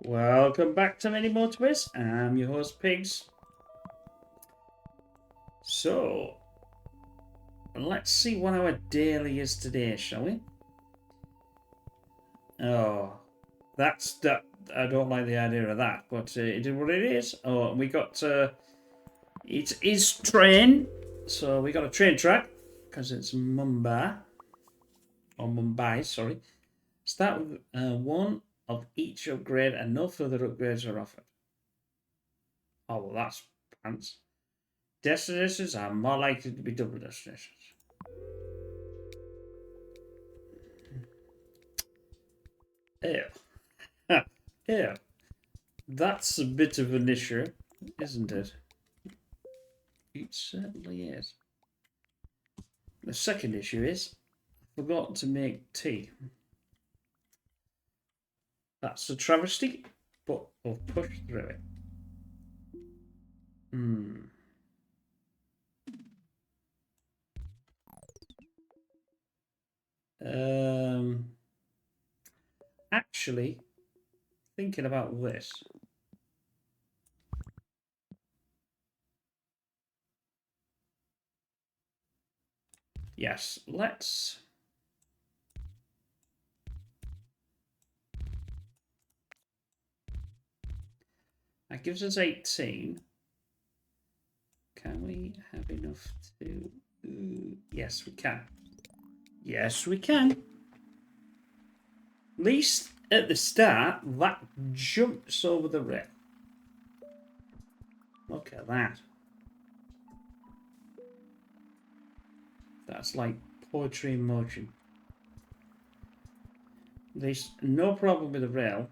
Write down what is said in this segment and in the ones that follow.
Welcome back to Mini Motorways. I'm your host, Pigs. So, let's see what our daily is today, shall we? Oh, that's that. I don't like the idea of that, but it is what it is. Oh, we got it is train, so we got a train track because it's Mumbai or Mumbai. Sorry. Start with one of each upgrade, and no further upgrades are offered. Oh well, that's pants. Destinations are more likely to be double destinations. Yeah. Yeah. That's a bit of an issue, isn't it? It certainly is. The second issue is I forgot to make tea. That's a travesty, but we'll push through it. Hmm. Um. Actually, thinking about this. Yes, let's. That gives us 18. Can we have enough to. Yes, we can. Yes, we can. At least at the start, that jumps over the rail. Look at that. That's like poetry in motion. There's no problem with the rail.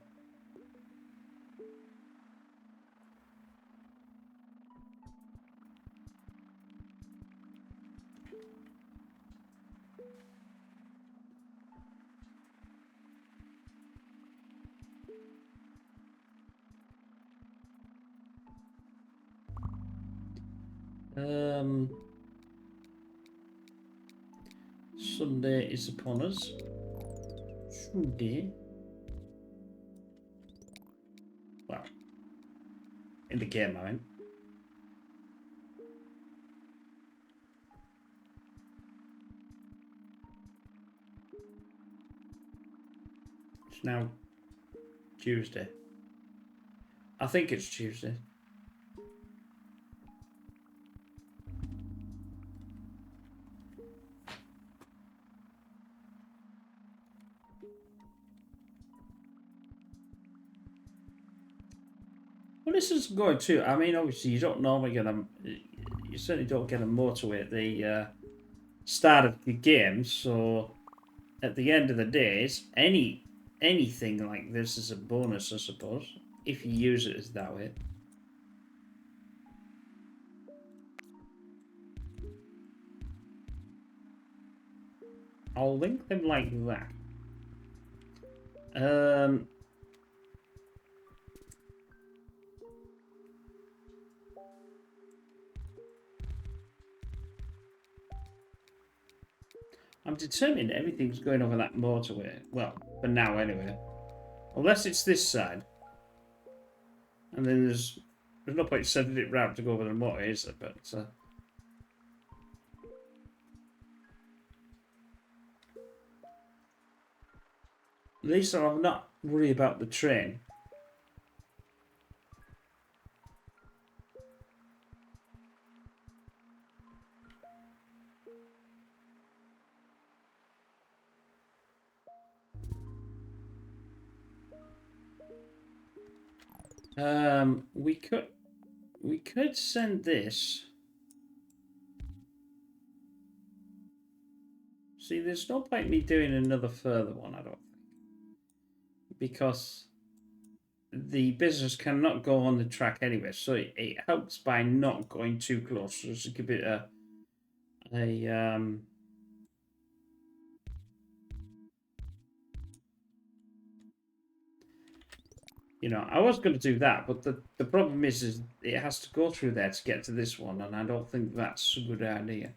Sunday is upon us. Sunday. Well, in the game, I mean. It's now Tuesday. I think it's Tuesday. Well, this is going too. I mean, obviously, you don't normally get a. You certainly don't get a motorway at the start of the game. So, at the end of the day, anything like this is a bonus, I suppose, if you use it as that way. I'll link them like that. I'm determined everything's going over that motorway. Well, for now anyway. Unless it's this side. And then there's no point sending it round to go over the motor, is there? But at least I'll not worry about the train. We could send this. See, there's no point me doing another further one, I don't think, because the business cannot go on the track anyway. So it helps by not going too close. So just give it a you know, I was going to do that, but the problem is it has to go through there to get to this one, and I don't think that's a good idea.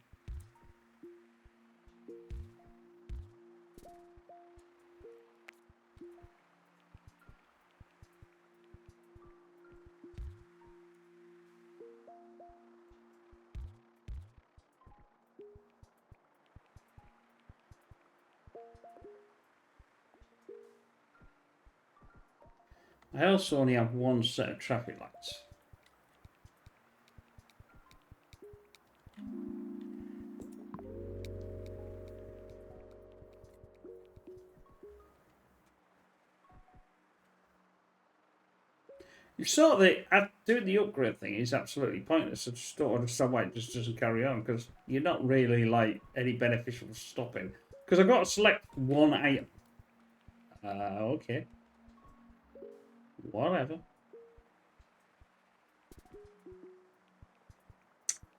I also only have one set of traffic lights. You saw that doing the upgrade thing is absolutely pointless. I just don't understand why it just doesn't carry on, because you're not really like any beneficial stopping. Because I've got to select one item. Okay. Whatever.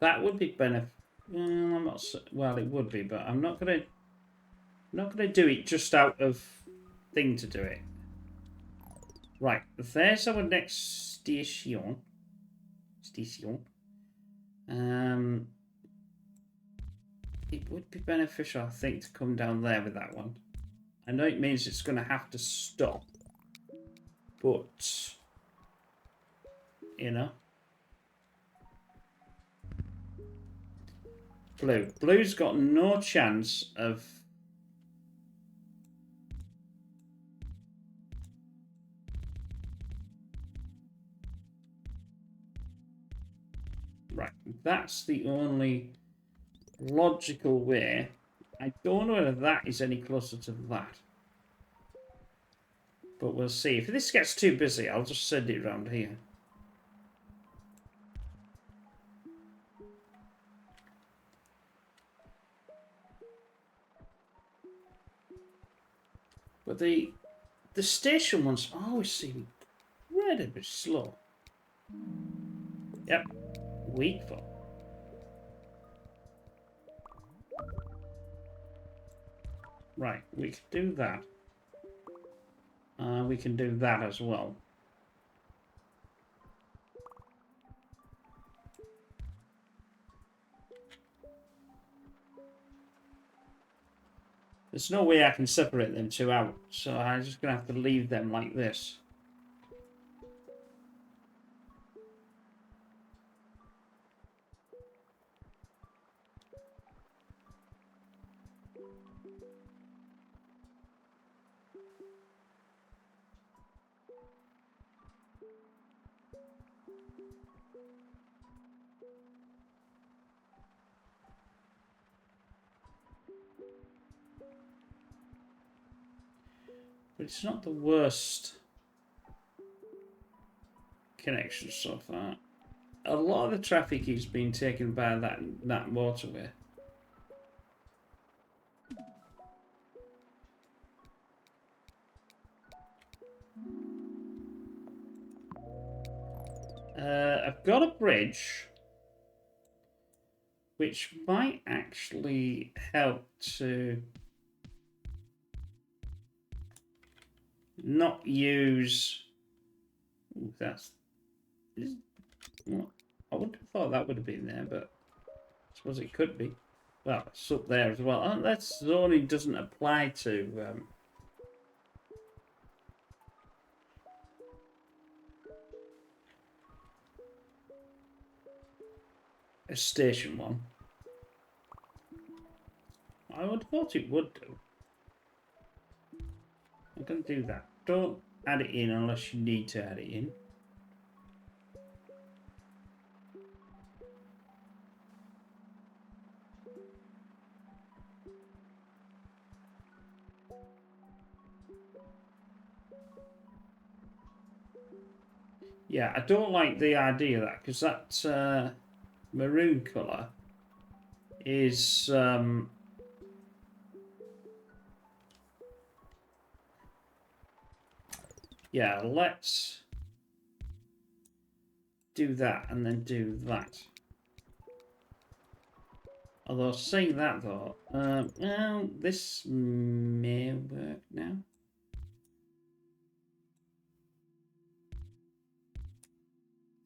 That would be benefit. I'm not. Well, it would be, but I'm not gonna do it just out of thing to do it. Right. There's our next station. It would be beneficial, I think, to come down there with that one. I know it means it's going to have to stop, but you know, Blue's got no chance of. Right, that's the only logical way. I don't know whether that is any closer to that. But we'll see. If this gets too busy, I'll just send it around here. But the station ones always seem incredibly slow. Yep. Weak for. Right, we can do that. We can do that as well. There's no way I can separate them two out, so I'm just going to have to leave them like this. But it's not the worst connection so far. A lot of the traffic is being taken by that motorway. I've got a bridge, which might actually help to not use. Ooh, that's. I would have thought that would have been there, but I suppose it could be. Well, it's up there as well. Oh, that zoning doesn't apply to. A station one. I would have thought it would do. I'm going to do that. Don't add it in unless you need to add it in. Yeah, I don't like the idea of that, because that maroon colour is yeah, let's do that and then do that. Although saying that though, well, this may work now.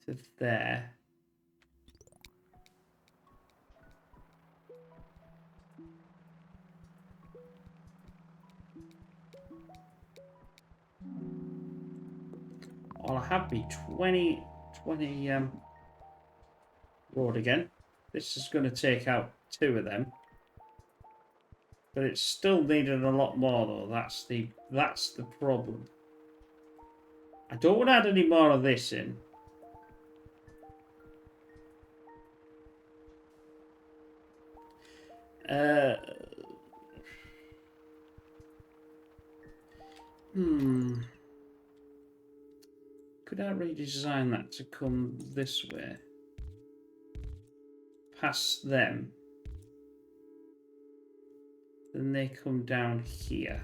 To there. I'll have me 20 road again. This is going to take out 2 of them. But it's still needed a lot more though. That's the problem. I don't want to add any more of this in. Could I redesign that to come this way? Past them. Then they come down here.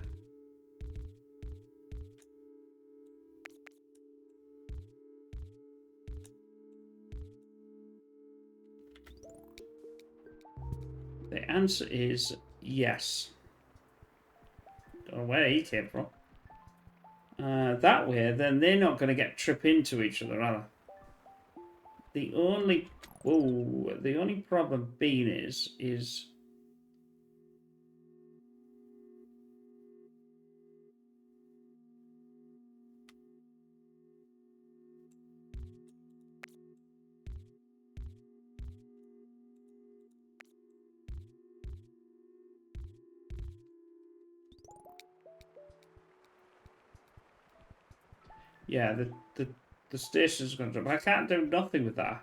The answer is yes. Don't know where he came from. That way, then they're not going to trip into each other, are they? The only problem being is yeah, the station's going to drop. I can't do nothing with that.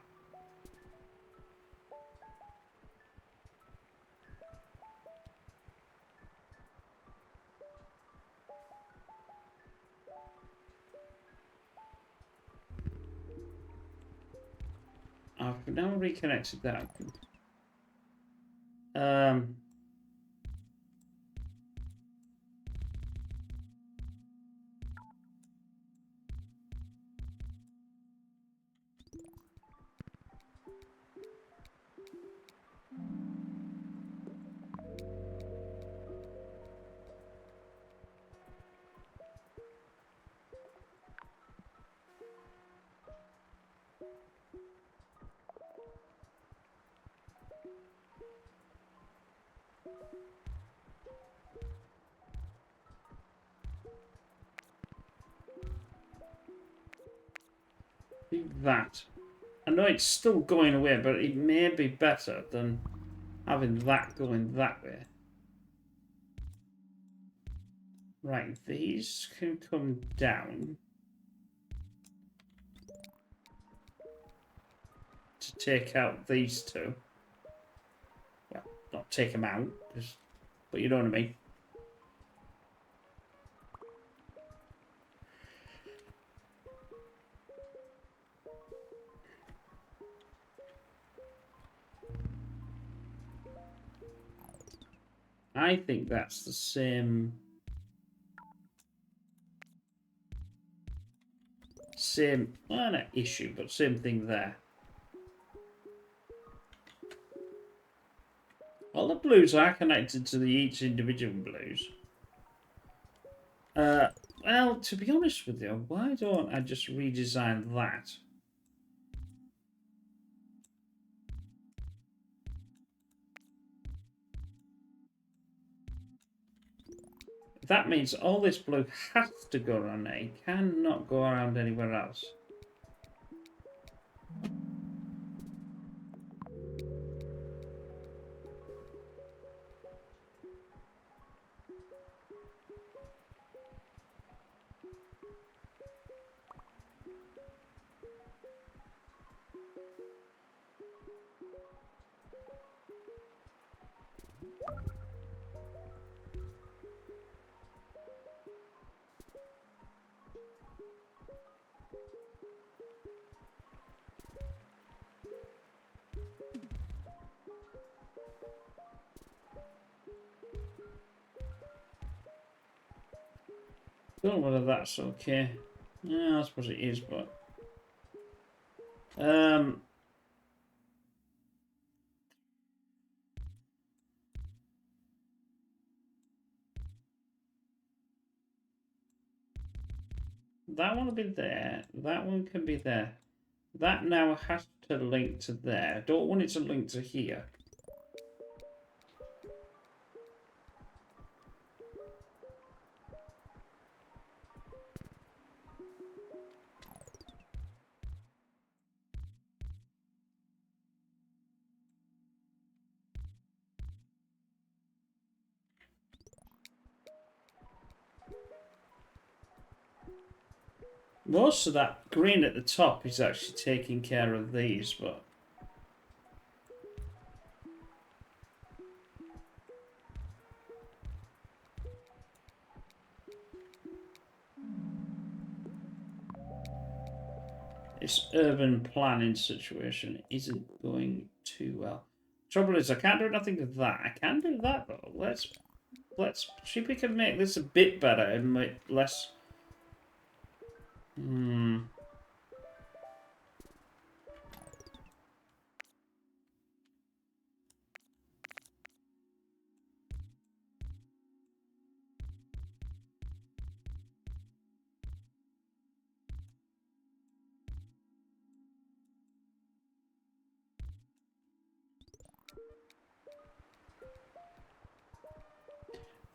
I've now reconnected that. That. I know it's still going away, but it may be better than having that going that way. Right, these can come down to take out these two. Well, not take them out, but you know what I mean. I think that's the same well, not issue, but same thing there. All the blues are connected to each individual blues. Well, to be honest with you, why don't I just redesign that? That means all this blue has to go around there. It cannot go around anywhere else. Don't know whether that's okay. Yeah, I suppose it is, but that one will be there. That one can be there. That now has to link to there. I don't want it to link to here. Most of that green at the top is actually taking care of these, but... This urban planning situation isn't going too well. Trouble is, I can't do nothing with that. I can do that though. Let's see if we can make this a bit better and make less.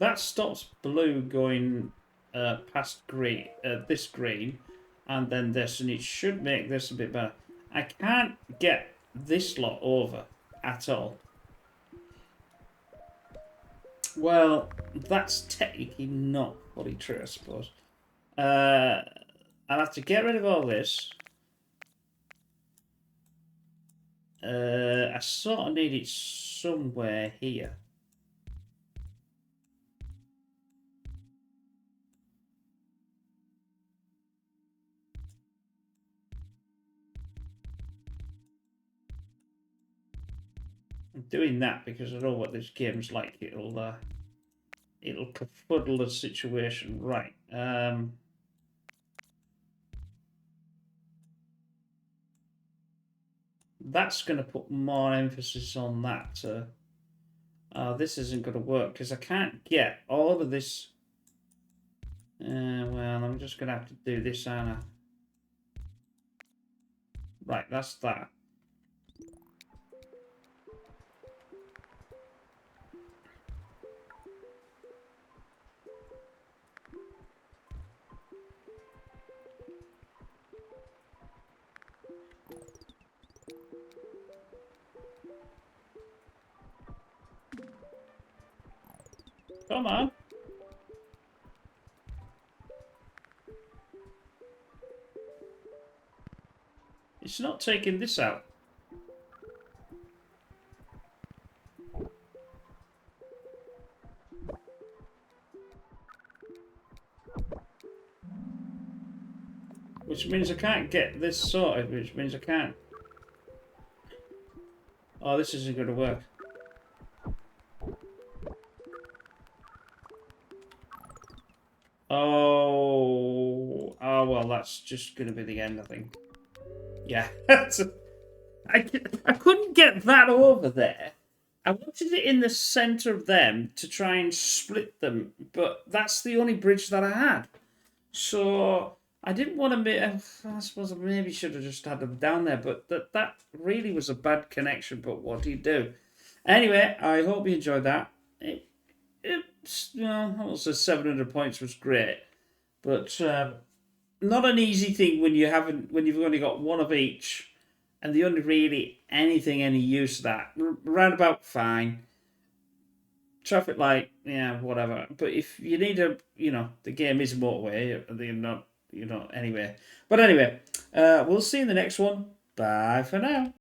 That stops blue going past green, this green, and then this, and it should make this a bit better. I can't get this lot over at all. Well, that's technically not fully true, I suppose. I'll have to get rid of all this. I sort of need it somewhere here. I'm doing that because I know what this game's like. It'll kerfuddle the situation. Right. That's going to put more emphasis on that. This isn't going to work because I can't get all of this. Well, I'm just going to have to do this, aren't I? Right, that's that. Come on. It's not taking this out. Which means I can't get this sorted, which means I can't. Oh, this isn't going to work. Oh, well, that's just going to be the end, I think. Yeah. I couldn't get that over there. I wanted it in the centre of them to try and split them, but that's the only bridge that I had. So I didn't want to make. I suppose I maybe should have just had them down there, but that really was a bad connection. But what do you do? Anyway, I hope you enjoyed that. Also 700 points was great, but not an easy thing when you've only got one of each, and the only really any use of that. Roundabout, fine. Traffic light, yeah, whatever. But if you need the game is a motorway. They're not, anyway. But anyway, we'll see you in the next one. Bye for now.